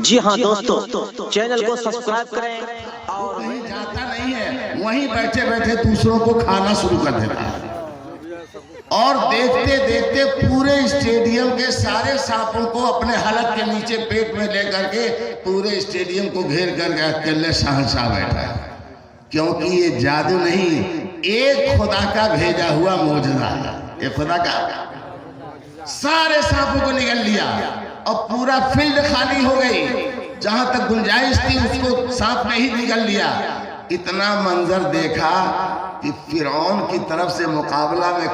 जी हाँ दोस्तों, चैनल को सब्सक्राइब करें। और कहीं जाता नहीं है, वहीं बैठे बैठे दूसरों को खाना शुरू कर देता है। और देखते देखते पूरे स्टेडियम के सारे सांपों को अपने हलक के नीचे पेट में लेकर के पूरे स्टेडियम को घेर कर अकेले शहंशाह बैठा है। क्योंकि ये जादू नहीं, एक खुदा का भेजा हुआ मौजूदा है। ये खुदा का सारे सांपों को निगल लिया और पूरा फील्ड खाली हो गई। जहां तक गुंजाइश थी उसको सांप ने ही निगल लिया। इतना मंजर देखा कि फिरौन की तरफ से मुकाबला में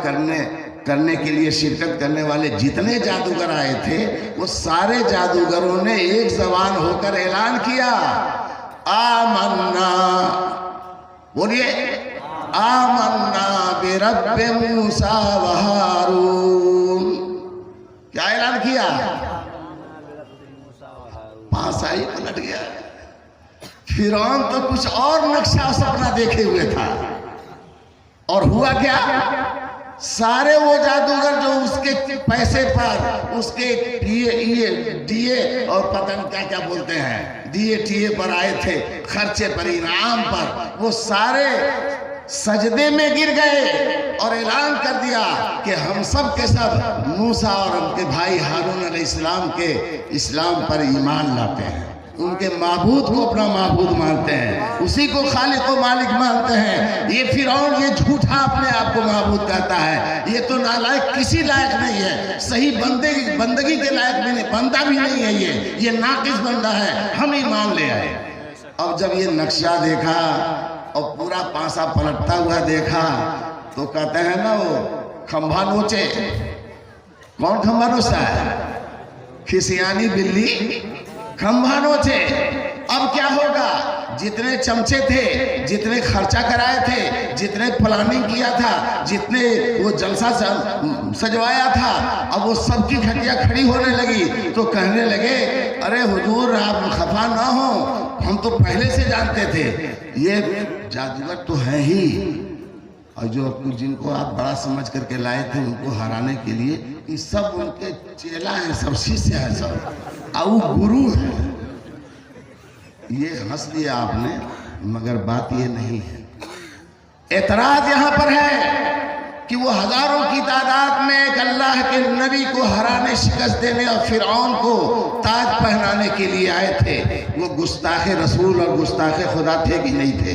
करने के लिए शिरकत करने वाले जितने जादूगर आए थे, वो सारे जादूगरों ने एक जबान होकर ऐलान किया, आमन्ना, बोलिए, आमन्ना बिरब्बि मूसा व हारून। क्या ऐलान किया? पासा ही पलट गया। फिरौन तो कुछ और नक्शा सपना देखे हुए था। और हुआ क्या? सारे वो जादूगर जो उसके पैसे पर, उसके डीए और पता नहीं क्या क्या बोलते हैं, डीए पर आए थे, खर्चे पर, इनाम पर, वो सारे सजदे में गिर गए और ऐलान कर दिया कि हम सब के सब मूसा और उनके भाई हारून अलैहिस्सलाम के इस्लाम पर ईमान लाते हैं। उनके माबूद को अपना माबूद मानते हैं, उसी को खालिक को मालिक मानते हैं। ये फिरौन ये झूठा अपने आप को माबूद कहता है। ये तो नालायक, किसी लायक नहीं है, सही बंदगी के लायक भी नहीं, बंदा भी नहीं है। ये नाकिस बंदा है। हम ईमान ले आए। अब जब ये नक्शा देखा और पूरा पासा पलटता हुआ देखा तो कहते हैं ना, वो खंभा नोचे। कौन खंभा नोचता है? खिसियानी बिल्ली खंभा नोचे। अब क्या होगा? जितने चमचे थे, जितने खर्चा कराए थे, जितने प्लानिंग किया था, जितने वो जलसा सजवाया था, अब वो सबकी घटिया खड़ी होने लगी। तो कहने लगे, अरे हुजूर आप खफा ना हो, हम तो पहले से जानते थे ये जादूगर तो है ही, और जो जिनको आप बड़ा समझ करके लाए थे उनको हराने के लिए, ये सब उनके चेला हैं, सब शिष्य हैं, सब और गुरु है। ये हंस दिया आपने, मगर बात ये नहीं है। एतराज यहां पर है कि वो हजारों की तादाद में एक अल्लाह के नबी को हराने, शिकस्त देने और फिरौन को ताज पहनाने के लिए आए थे। वो गुस्ताखे रसूल और गुस्ताखे खुदा थे कि नहीं थे?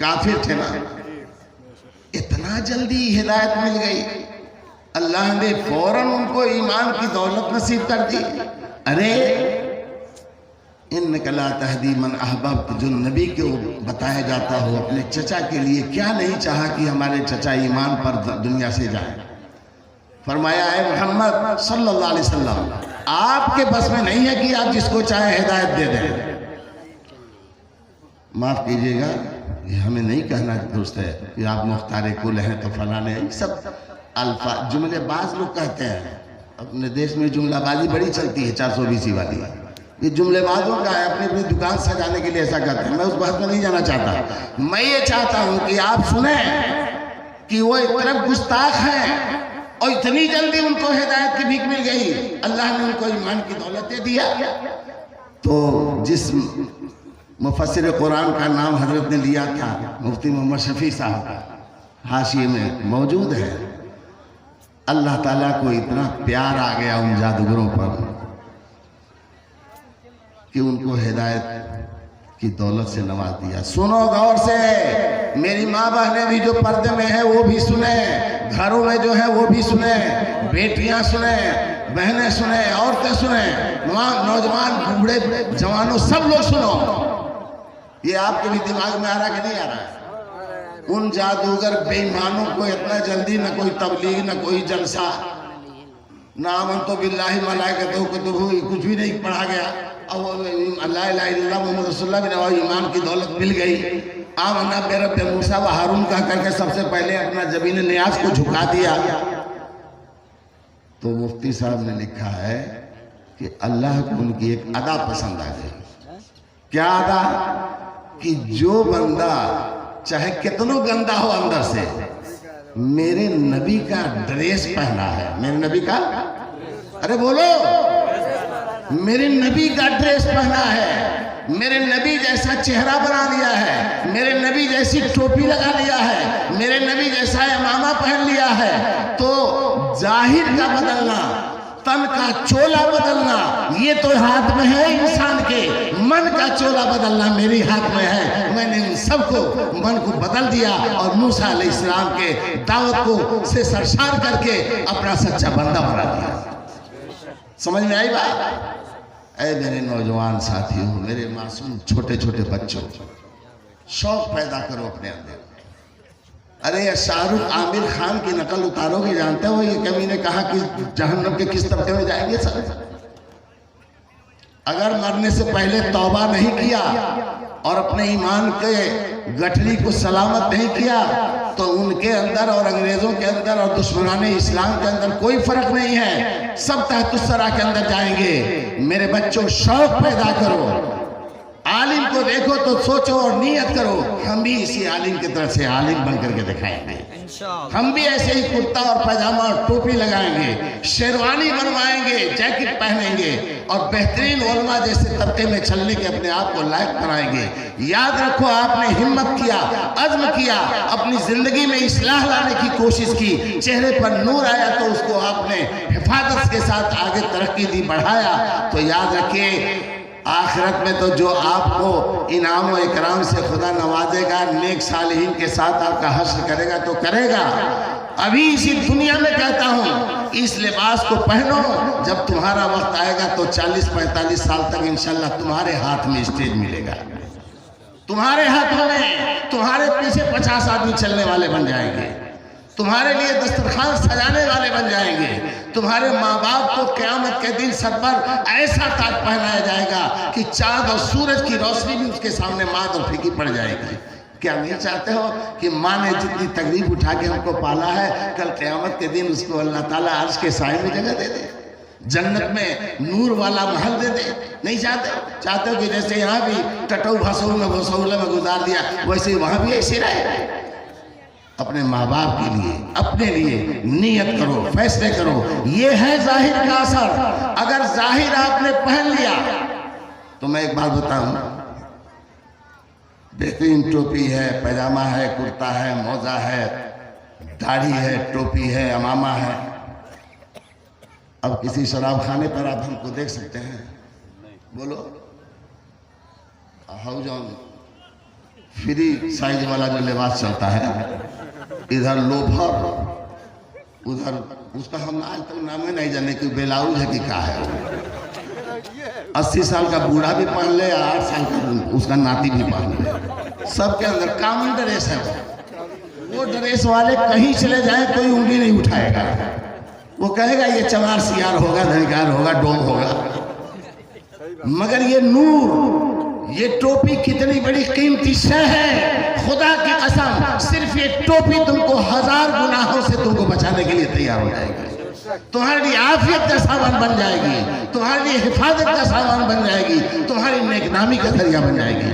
काफिर थे ना। इतना जल्दी हिदायत मिल गई, अल्लाह ने फौरन उनको ईमान की दौलत नसीब कर दी। अरे इन्नका ला तहदी मन अहबब्त, जो नबी को बताया जाता हो अपने चचा के लिए, क्या नहीं चाहा कि हमारे चचा ईमान पर दुनिया से जाए। फरमाया है मोहम्मद सल्लल्लाहु अलैहि वसल्लम, आपके बस में नहीं है कि आप जिसको चाहे हिदायत दे दें। माफ कीजिएगा, ये हमें नहीं कहना दुरुस्त है कि आप मुख्तार कुल हैं तो फलाने हैं। सब अल्फा जुमलेबाज लोग कहते हैं। अपने देश में जुमलाबाजी बड़ी चलती है, 420 वाली। ये जुमलेबाजों का है, अपनी अपनी दुकान सजाने के लिए ऐसा करते हैं। मैं उस बात में नहीं जाना चाहता। मैं ये चाहता हूँ कि आप सुने कि वो एक तरफ गुस्ताख हैं और इतनी जल्दी उनको हिदायत की भीख मिल गई, अल्लाह ने उनको ईमान की दौलत दे दिया। तो जिस मुफस्सिर कुरान का नाम हजरत ने लिया था, मुफ्ती मोहम्मद शफी साहब, हाशिए में मौजूद है। अल्लाह ताला को इतना प्यार आ गया उन जादूगरों पर कि उनको हिदायत की दौलत से नवाज दिया। सुनो गौर से, मेरी माँ बहनें भी जो पर्दे में है वो भी सुने, घरों में जो है वो भी सुने, बेटियां सुने, बहनें सुने, औरतें सुने, नौजवान बूढ़े जवानों, सब लोग सुनो। ये आपके भी दिमाग में आ रहा कि नहीं आ रहा है? उन जादूगर बेईमानों को इतना जल्दी न कोई तबलीग, न कोई जलसा, ना अमन तो बिल्लाहि मलाइकतहु कुतुबहु, कुछ भी नहीं पढ़ा गया। और अल्लाह इला इल्लल्लाह मुहम्मद रसूलुल्लाह बिन और ईमान की दौलत मिल गई। आमन्ना बिरब्बि मूसा व हारून कह करके सबसे पहले अपना जबीन नियाज को झुका दिया। तो मुफ्ती साहब ने लिखा है कि अल्लाह को उनकी एक अदा पसंद आ गई। क्या अदा? कि जो बंदा चाहे कितना गंदा हो अंदर से, मेरे नबी का ड्रेस पहना है, मेरे नबी का, अरे बोलो, मेरे नबी का ड्रेस पहना है, मेरे नबी जैसा चेहरा बना लिया है, मेरे नबी जैसी टोपी लगा लिया है, मेरे नबी जैसा इमामा पहन लिया है, तो जाहिर का बदलना, तन का चोला बदलना ये तो हाथ में है इंसान के, मन का चोला बदलना मेरे हाथ में है। मैंने उन सबको मन को बदल दिया और मूसा अलैहिस्सलाम के दावत को से सरशार करके अपना सच्चा बंदा बना दिया। समझ में आई बात? ऐ मेरे नौजवान साथियों, मेरे मासूम छोटे छोटे बच्चों, शौक पैदा करो अपने अंदर। अरे ये शाहरुख आमिर खान की नकल उतारोगे, जानते हो ये कभी ने कहा कि जहन्नम के किस तबके में जाएंगे सर? अगर मरने से पहले तौबा नहीं किया और अपने ईमान के गठरी को सलामत नहीं किया तो उनके अंदर और अंग्रेजों के अंदर और दुश्मनाने इस्लाम के अंदर कोई फर्क नहीं है, सब तहतुस्सरा के अंदर जाएंगे। मेरे बच्चों, शौक पैदा करो, आलिम को देखो तो सोचो और नियत करो हम भी इसी आलिम की तरफ से आलिम बन करके दिखाएंगे। हम भी ऐसे ही कुर्ता और पैजामा और टोपी लगाएंगे, शेरवानी बनवाएंगे, जैकेट पहनेंगे और बेहतरीन उलमा जैसे तबके में चलने के अपने आप को लायक बनाएंगे। याद रखो, आपने हिम्मत किया, अज़्म किया, अपनी जिंदगी में इस्लाह लाने की कोशिश की, चेहरे पर नूर आया तो उसको आपने हिफाजत के साथ आगे तरक्की दी, बढ़ाया, तो याद रखिए आखिरत में तो जो आपको इनाम और इकराम से खुदा नवाजेगा, नेक सालिहीन के साथ आपका हश्र करेगा तो करेगा। अभी इसी दुनिया में कहता हूँ, इस लिबास को पहनो, जब तुम्हारा वक्त आएगा तो 40-45 साल तक इंशाल्लाह तुम्हारे हाथ में स्टेज मिलेगा, तुम्हारे हाथों में, तुम्हारे पीछे 50 आदमी चलने वाले बन जाएंगे, तुम्हारे लिए दस्तरखान सजाने वाले बन जाएंगे, तुम्हारे माँ बाप को क़यामत के दिन सर पर ऐसा ताज पहनाया जाएगा कि चाँद और सूरज की रोशनी भी उसके सामने माद और फीकी पड़ जाएगी। क्या नहीं चाहते हो कि माँ ने जितनी तकलीफ उठा के हमको पाला है, कल क़यामत के दिन उसको अल्लाह ताला अर्श के साए में जगह दे दे, जन्नत में नूर वाला महल दे दे? नहीं चाहते हो? चाहते हो कि जैसे यहाँ भी टटऊ भसऊ में भसौले में गुजार दिया, वैसे ही वहाँ भी ऐसे रहे। अपने माँ बाप के लिए, अपने लिए नियत करो, फैसले करो। ये है जाहिर का असर। अगर जाहिर आपने पहन लिया तो मैं एक बात बताऊं, बेहतरीन टोपी है, पैजामा है, कुर्ता है, मोजा है, दाढ़ी है, टोपी है, अमामा है। अब किसी शराब खाने पर आप हमको देख सकते हैं? बोलो, हाउ जॉन फ्री साइज वाला जो लिबास चलता है, इधर लोफर, उधर उसका हम आज तक नाम ही नहीं जाने कि बेलाउज है कि क्या है। 80 साल का बूढ़ा भी पहन ले, 8 साल का उसका नाती भी पहन ले, सबके अंदर कॉमन ड्रेस है। वो ड्रेस वाले कहीं चले जाए कोई उंगली नहीं उठाएगा, वो कहेगा ये चमार सियार होगा, धनिकार होगा, डोम होगा। मगर ये नूर, ये टोपी कितनी बड़ी कीमती शय है, खुदा की कसम, सिर्फ ये टोपी तुमको 1000 गुनाहों से तुमको बचाने के लिए तैयार हो जाएगी, तुम्हारे लिए आफियत का सामान बन जाएगी, तुम्हारे लिए हिफाजत का सामान बन जाएगी, तुम्हारी नेकनामी का जरिया बन जाएगी।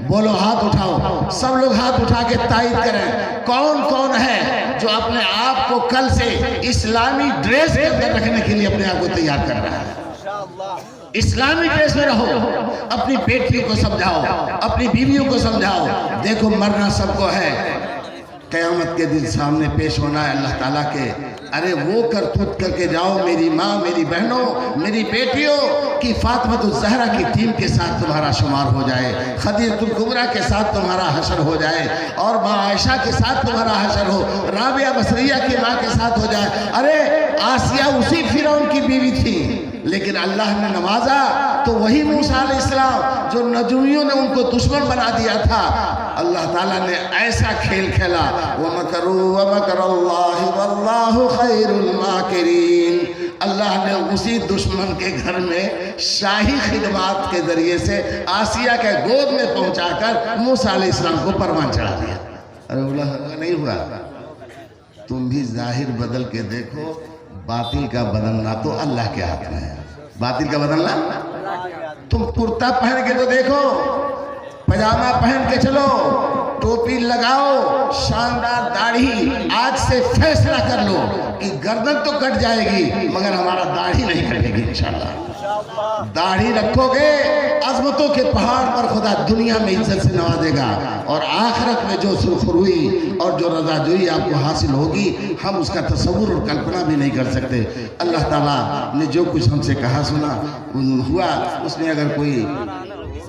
बोलो, हाथ उठाओ, सब लोग हाथ उठा के तायद करें। कौन कौन है जो अपने आप को कल से इस्लामी ड्रेस के अंदर रखने के लिए अपने आप को तैयार कर रहा है? इस्लामी ड्रेस में रहो, अपनी बेटियों को समझाओ, अपनी बीवियों को समझाओ। देखो, मरना सबको है, क़यामत के दिन सामने पेश होना है अल्लाह ताला के। अरे वो करतूत करके जाओ मेरी माँ, मेरी बहनों, मेरी बेटियों, कि फातिमा ज़हरा की टीम के साथ तुम्हारा शुमार हो जाए, खदीजतुल कुबरा के साथ तुम्हारा हशर हो जाए, और माँ आयशा के साथ तुम्हारा हशर हो, राबिया बसरिया की माँ के साथ हो जाए। अरे आसिया उसी फिरौन की बीवी थी, लेकिन अल्लाह ने नवाजा तो वही मूसा अलैहिस्सलाम जो नजूमियों ने उनको दुश्मन बना दिया था, अल्लाह ताला ने ऐसा खेल खेला, वमकरू वमकरल्लाहु वल्लाहु खैरुल माकिरीन। अल्लाह ने उसी दुश्मन के घर में शाही खिदमत के जरिए से आसिया के गोद में पहुंचाकर मूसा अलैहिस्सलाम को परवान चढ़ा दिया। अरे बोला नहीं हुआ? तुम भी जाहिर बदल के देखो, बातिल का बदलना तो अल्लाह के हाथ में है। बातिल का बदलना, तुम कुर्ता पहन के तो देखो, पजामा पहन के चलो, टोपी लगाओ, शानदार दाढ़ी, आज से फैसला कर लो कि गर्दन तो कट जाएगी मगर हमारा दाढ़ी नहीं कटेगी इंशाल्लाह। दाढ़ी रखोगे अजमतों के पहाड़ पर खुदा दुनिया में इज्जत से नवाजेगा, और आखिरत में जो सुरखरुई और जो रजाजोई आपको हासिल होगी हम उसका तसव्वुर और कल्पना भी नहीं कर सकते। अल्लाह ताला ने जो कुछ हमसे कहा सुना हुआ, उसमें अगर कोई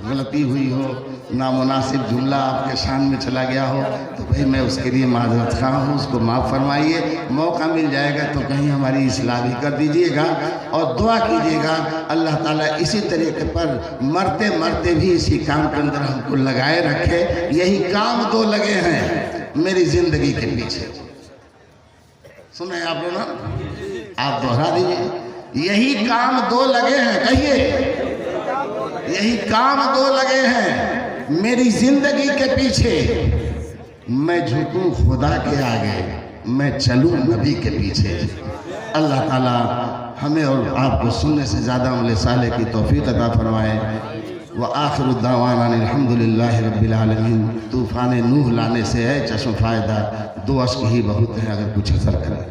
गलती हुई हो, नामुनासिब जुमला आपके शान में चला गया हो, तो भाई मैं उसके लिए माजरत खा हूँ, उसको माफ़ फरमाइए। मौका मिल जाएगा तो कहीं हमारी इस्लाह भी कर दीजिएगा और दुआ कीजिएगा अल्लाह ताला इसी तरीके पर मरते मरते भी इसी काम के अंदर हमको लगाए रखे। यही काम दो लगे हैं मेरी ज़िंदगी के पीछे। सुने आप लोग ना, आप दोहरा दीजिए, यही काम दो लगे हैं, कहिए यही काम दो लगे हैं मेरी जिंदगी के पीछे। मैं झुकूं खुदा के आगे, मैं चलूं नबी के पीछे। अल्लाह ताला हमें और आपको सुनने से ज़्यादा अमल सालेह की तौफीक अता फरमाए। व आखिरु दावाना अल्हम्दुलिल्लाहि रब्बिल आलमीन। तूफ़ान नूह लाने से है चश्म फ़ायदा, दो अश्क ही बहुत है अगर कुछ असर करे।